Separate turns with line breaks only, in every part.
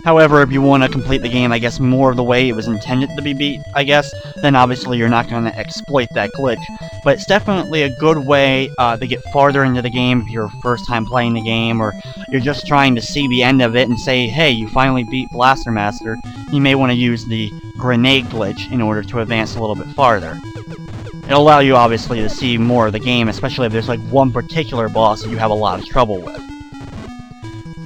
However, if you want to complete the game, I guess, more of the way it was intended to be beat, I guess, then obviously you're not going to exploit that glitch. But it's definitely a good way to get farther into the game if you're first time playing the game, or you're just trying to see the end of it and say, hey, you finally beat Blaster Master. You may want to use the grenade glitch in order to advance a little bit farther. It'll allow you, obviously, to see more of the game, especially if there's like one particular boss that you have a lot of trouble with.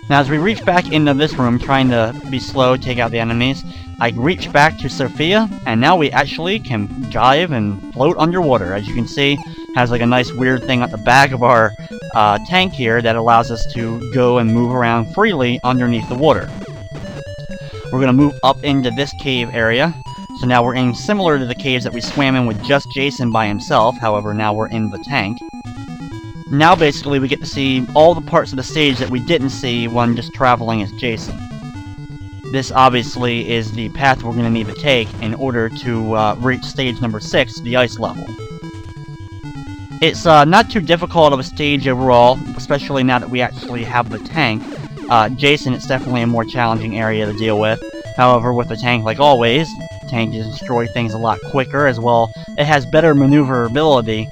Now, as we reach back into this room, trying to be slow, take out the enemies, I reach back to Sophia, and now we actually can dive and float underwater. As you can see, has like a nice weird thing at the back of our tank here that allows us to go and move around freely underneath the water. We're going to move up into this cave area. So now we're in similar to the caves that we swam in with just Jason by himself, however now we're in the tank. Now basically we get to see all the parts of the stage that we didn't see when just traveling as Jason. This obviously is the path we're going to need to take in order to reach stage number 6, the ice level. It's not too difficult of a stage overall, especially now that we actually have the tank. Jason, it's definitely a more challenging area to deal with. However, with the tank, like always, the tank can destroy things a lot quicker, as well it has better maneuverability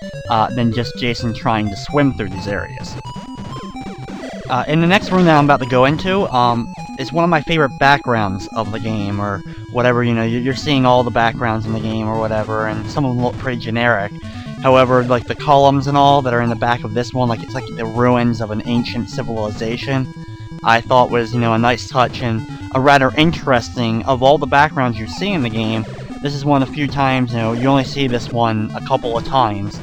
than just Jason trying to swim through these areas. In the next room that I'm about to go into, it's one of my favorite backgrounds of the game, or whatever, you know, you're seeing all the backgrounds in the game or whatever, and some of them look pretty generic. However, like the columns and all that are in the back of this one, like it's like the ruins of an ancient civilization, I thought was, you know, a nice touch and a rather interesting, of all the backgrounds you see in the game, this is one of the few times, you know, you only see this one a couple of times,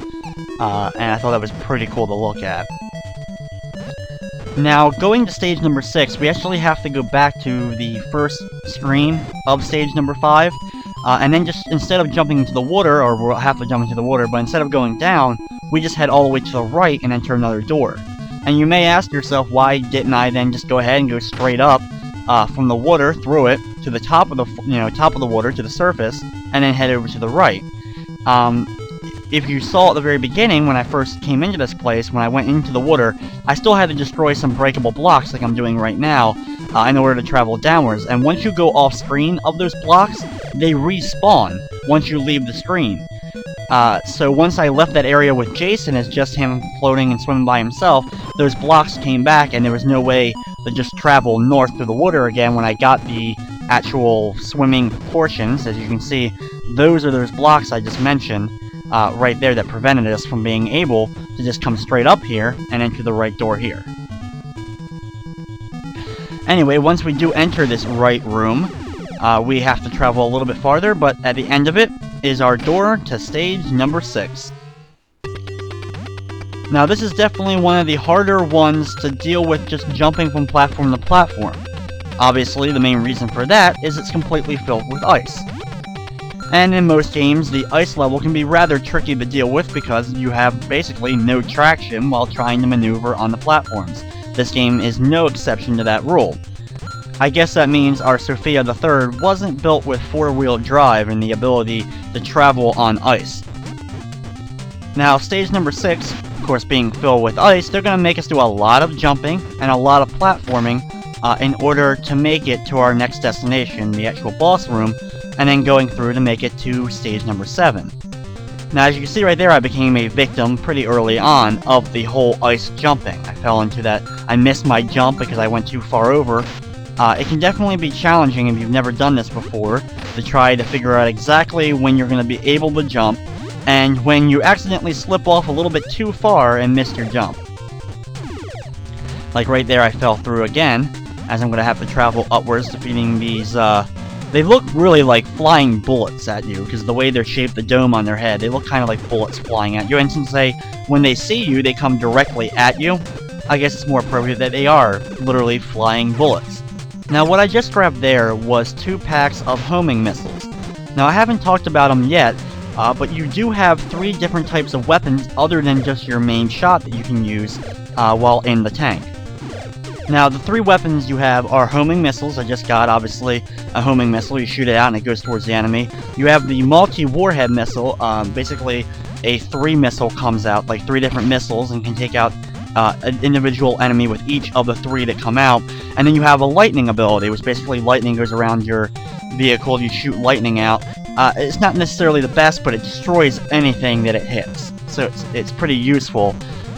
and I thought that was pretty cool to look at. Now, going to stage number 6, we actually have to go back to the first screen of stage number 5, and then just, instead of jumping into the water, or we'll have to jump into the water, but instead of going down, we just head all the way to the right and enter another door. And you may ask yourself, why didn't I then just go ahead and go straight up from the water, through it, to the top of the, top of the water, to the surface, and then head over to the right. If you saw at the very beginning, when I first came into this place, when I went into the water, I still had to destroy some breakable blocks like I'm doing right now, in order to travel downwards. And once you go off screen of those blocks, they respawn once you leave the screen. So once I left that area with Jason as just him floating and swimming by himself, those blocks came back and there was no way to just travel north through the water again when I got the actual swimming portions. As you can see, those are those blocks I just mentioned right there that prevented us from being able to just come straight up here and enter the right door here. Anyway, once we do enter this right room, we have to travel a little bit farther, but at the end of it is our door to stage number 6. Now this is definitely one of the harder ones to deal with, just jumping from platform to platform. Obviously, the main reason for that is it's completely filled with ice. And in most games, the ice level can be rather tricky to deal with because you have basically no traction while trying to maneuver on the platforms. This game is no exception to that rule. I guess that means our Sophia the Third wasn't built with four-wheel drive and the ability to travel on ice. Now, stage number 6, of course being filled with ice, they're going to make us do a lot of jumping and a lot of platforming in order to make it to our next destination, the actual boss room, and then going through to make it to stage number 7. Now, as you can see right there, I became a victim pretty early on of the whole ice jumping. I fell into that. I missed my jump because I went too far over. It can definitely be challenging if you've never done this before to try to figure out exactly when you're going to be able to jump and when you accidentally slip off a little bit too far and miss your jump. Like right there, I fell through again, as I'm going to have to travel upwards, defeating these, they look really like flying bullets at you, because the way they're shaped, the dome on their head, they look kind of like bullets flying at you, and since when they see you, they come directly at you, I guess it's more appropriate that they are literally flying bullets. Now, what I just grabbed there was 2 packs of homing missiles. Now, I haven't talked about them yet, but you do have 3 different types of weapons other than just your main shot that you can use while in the tank. Now, the 3 weapons you have are homing missiles. I just got, obviously, a homing missile. You shoot it out and it goes towards the enemy. You have the multi-warhead missile. Basically, a 3 missile comes out, like 3 different missiles, and can take out an individual enemy with each of the 3 that come out. And then you have a lightning ability, which basically lightning goes around your vehicle. You shoot lightning out. It's not necessarily the best, but it destroys anything that it hits. So it's pretty useful.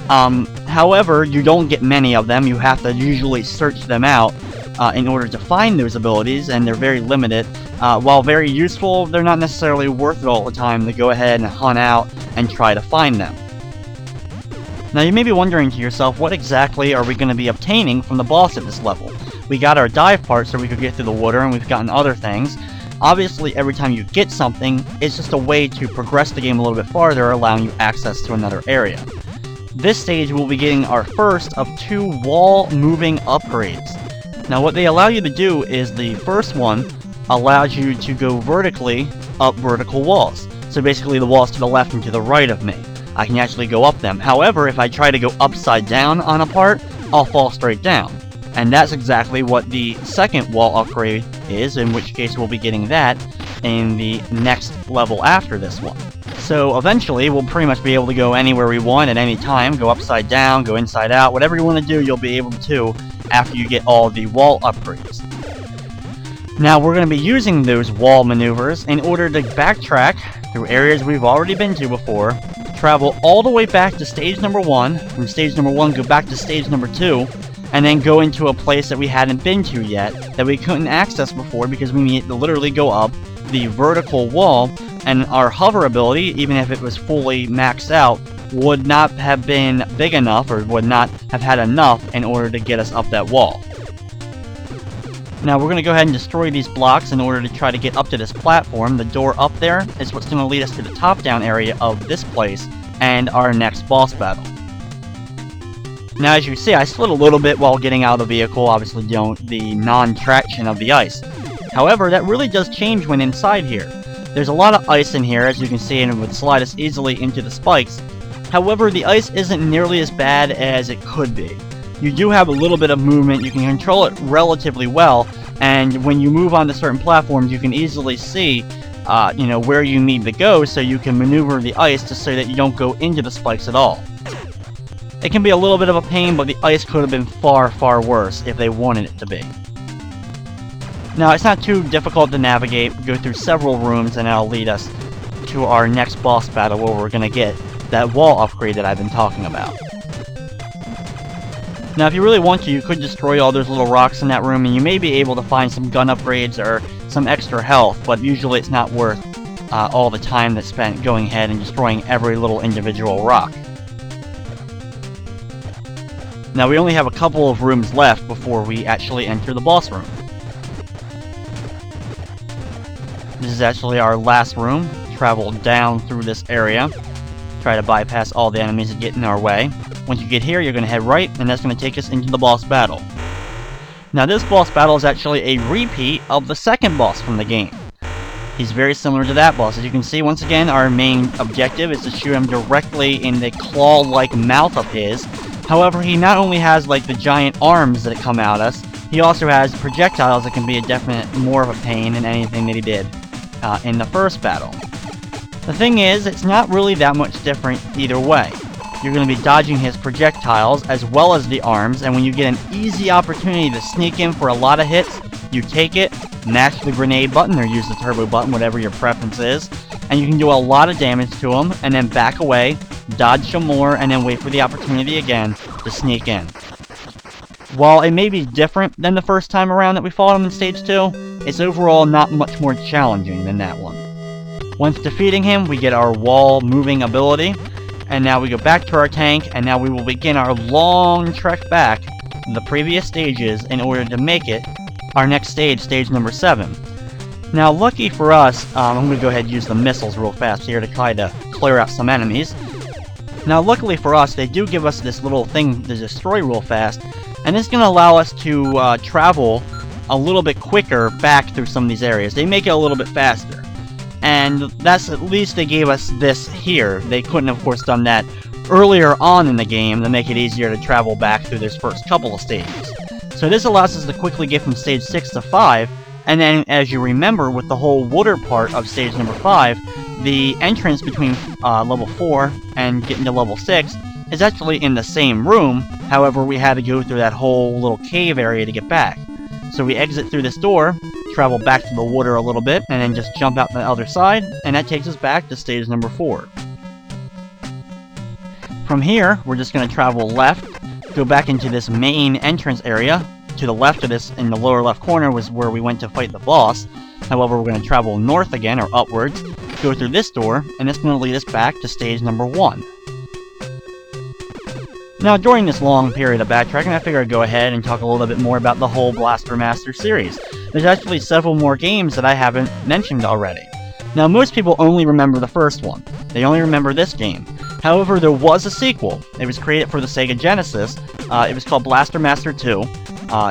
However, you don't get many of them. You have to usually search them out in order to find those abilities, and they're very limited. While very useful, they're not necessarily worth it all the time to go ahead and hunt out and try to find them. Now you may be wondering to yourself, what exactly are we going to be obtaining from the boss at this level? We got our dive part so we could get through the water, and we've gotten other things. Obviously, every time you get something, it's just a way to progress the game a little bit farther, allowing you access to another area. This stage we'll be getting our first of 2 wall moving upgrades. Now what they allow you to do is the first one allows you to go vertically up vertical walls. So basically the walls to the left and to the right of me. I can actually go up them. However, if I try to go upside down on a part, I'll fall straight down. And that's exactly what the second wall upgrade is, in which case we'll be getting that in the next level after this one. So eventually, we'll pretty much be able to go anywhere we want at any time, go upside down, go inside out, whatever you want to do, you'll be able to after you get all the wall upgrades. Now, we're going to be using those wall maneuvers in order to backtrack through areas we've already been to before, travel all the way back to stage number 1, from stage number 1 go back to stage number 2, and then go into a place that we hadn't been to yet, that we couldn't access before because we need to literally go up the vertical wall, and our hover ability, even if it was fully maxed out, would not have been big enough, or would not have had enough in order to get us up that wall. Now we're going to go ahead and destroy these blocks in order to try to get up to this platform. The door up there is what's going to lead us to the top-down area of this place, and our next boss battle. Now, as you see, I slid a little bit while getting out of the vehicle, obviously the non-traction of the ice. However, that really does change when inside here. There's a lot of ice in here, as you can see, and it would slide us easily into the spikes. However, the ice isn't nearly as bad as it could be. You do have a little bit of movement, you can control it relatively well, and when you move onto certain platforms, you can easily see where you need to go, so you can maneuver the ice to so that you don't go into the spikes at all. It can be a little bit of a pain, but the ice could have been far, far worse if they wanted it to be. Now, it's not too difficult to navigate. Go through several rooms, and that'll lead us to our next boss battle, where we're going to get that wall upgrade that I've been talking about. Now, if you really want to, you could destroy all those little rocks in that room, and you may be able to find some gun upgrades or some extra health, but usually it's not worth all the time that's spent going ahead and destroying every little individual rock. Now, we only have a couple of rooms left before we actually enter the boss room. This is actually our last room. Travel down through this area. Try to bypass all the enemies that get in our way. Once you get here, you're going to head right, and that's going to take us into the boss battle. Now, this boss battle is actually a repeat of the second boss from the game. He's very similar to that boss. As you can see, once again, our main objective is to shoot him directly in the claw-like mouth of his. However, he not only has like the giant arms that come out us, he also has projectiles that can be a definite more of a pain than anything that he did in the first battle. The thing is, it's not really that much different either way. You're going to be dodging his projectiles as well as the arms, and when you get an easy opportunity to sneak in for a lot of hits, you take it, mash the grenade button or use the turbo button, whatever your preference is, and you can do a lot of damage to him, and then back away, dodge some more, and then wait for the opportunity again to sneak in. While it may be different than the first time around that we fought him in Stage 2, it's overall not much more challenging than that one. Once defeating him, we get our wall moving ability, and now we go back to our tank, and now we will begin our long trek back to the previous stages in order to make it our next stage, stage number 7. Now, lucky for us, I'm going to go ahead and use the missiles real fast here to try to clear out some enemies. Now, luckily for us, they do give us this little thing to destroy real fast, and this is going to allow us to travel a little bit quicker back through some of these areas. They make it a little bit faster. And that's at least they gave us this here. They couldn't, of course, done that earlier on in the game to make it easier to travel back through this first couple of stages. So this allows us to quickly get from stage 6 to 5, and then, as you remember, with the whole water part of stage number 5, the entrance between level 4 and getting to level 6 is actually in the same room, however we had to go through that whole little cave area to get back. So we exit through this door, travel back to the water a little bit, and then just jump out the other side, and that takes us back to stage number 4. From here, we're just going to travel left, go back into this main entrance area. To the left of this, in the lower left corner, was where we went to fight the boss. However, we're going to travel north again, or upwards, go through this door, and it's going to lead us back to stage number 1. Now, during this long period of backtracking, I figured I'd go ahead and talk a little bit more about the whole Blaster Master series. There's actually several more games that I haven't mentioned already. Now, most people only remember the first one. They only remember this game. However, there was a sequel. It was created for the Sega Genesis. It was called Blaster Master 2.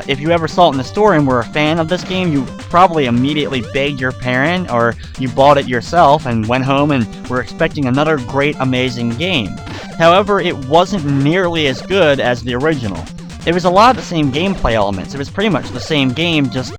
If you ever saw it in the store and were a fan of this game, you probably immediately begged your parent, or you bought it yourself and went home and were expecting another great, amazing game. However, it wasn't nearly as good as the original. It was a lot of the same gameplay elements. It was pretty much the same game, just